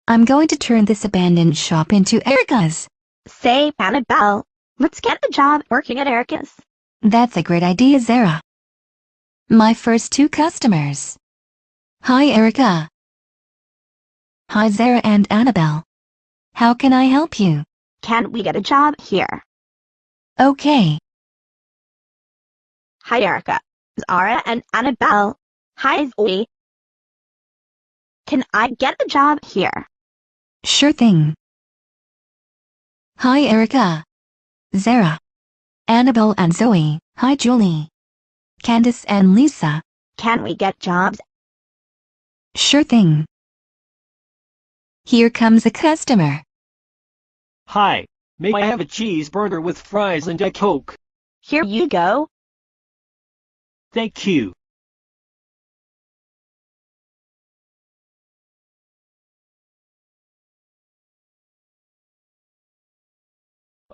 I'm going to turn this abandoned shop into Erica's. Say, Annabelle, let's get a job working at Erica's. That's a great idea, Zara. My first 2 customers. Hi, Erica. Hi, Zara and Annabelle. How can I help you? Can we get a job here? Okay. Hi, Erica, Zara, and Annabelle. Hi, Zoe. Can I get a job here? Sure thing. Hi, Erica. Zara. Annabelle and Zoe. Hi, Julie. Candace and Lisa. Can we get jobs? Sure thing. Here comes a customer. Hi, may I have a cheeseburger with fries and a Coke? Here you go. Thank you.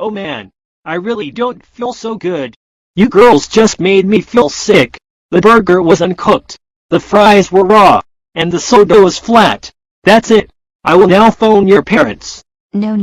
Oh man, I really don't feel so good. You girls just made me feel sick. The burger was uncooked, the fries were raw, and the soda was flat. That's it. I will now phone your parents. No.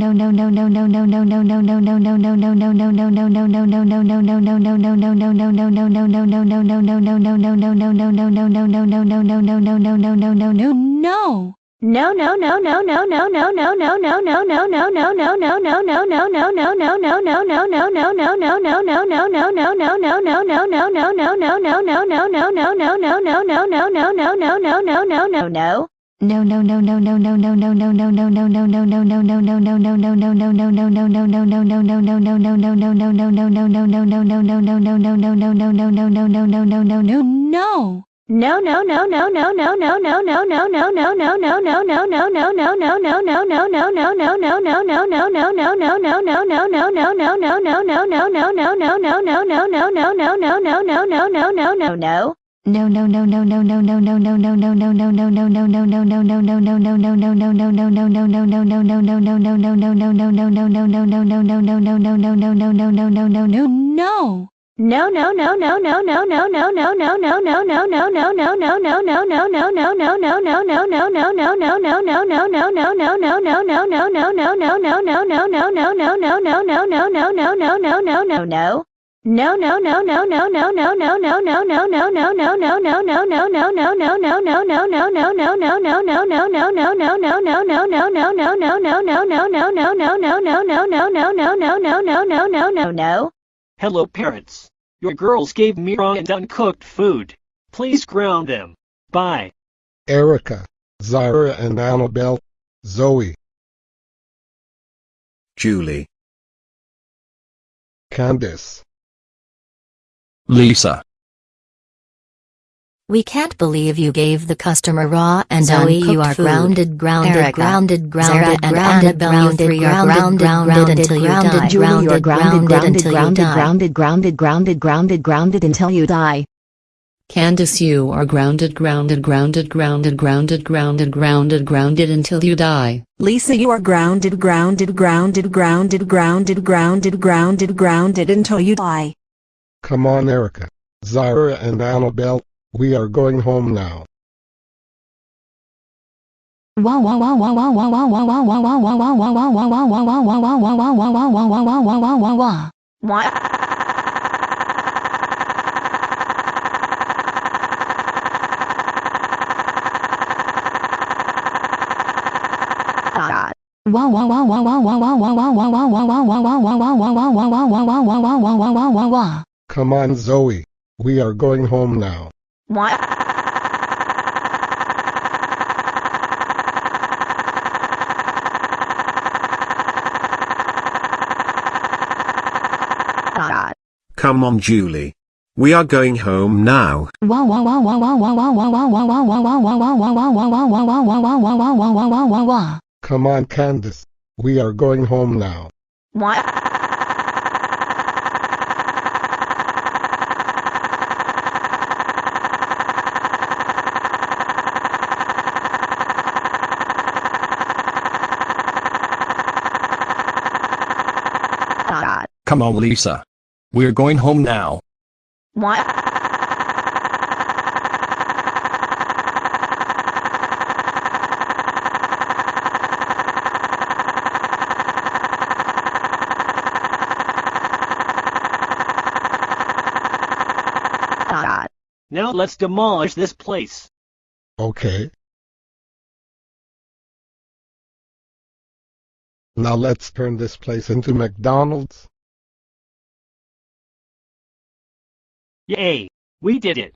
Hello parents. Your girls gave me raw and uncooked food. Please ground them. Bye. Erica, Zara and Annabelle, Zoe, Julie, Candace, Lisa. We can't believe you gave the customer raw and Zoe, you uncooked are food. grounded, Erica, grounded, Zara and Annabelle, you 3 are grounded until you die. Julie, you are grounded until you die. grounded until you die. Candace, you are grounded until you die. Lisa, you are grounded until you die. come on Erica, Zara and Annabelle, we are going home now. Come on Zoe, we are going home now. come on Julie. We are going home now. Come on Candace, we are going home now. Come on Lisa. We're going home now. God. Now let's demolish this place. Okay. Now let's turn this place into McDonald's. Yay! We did it.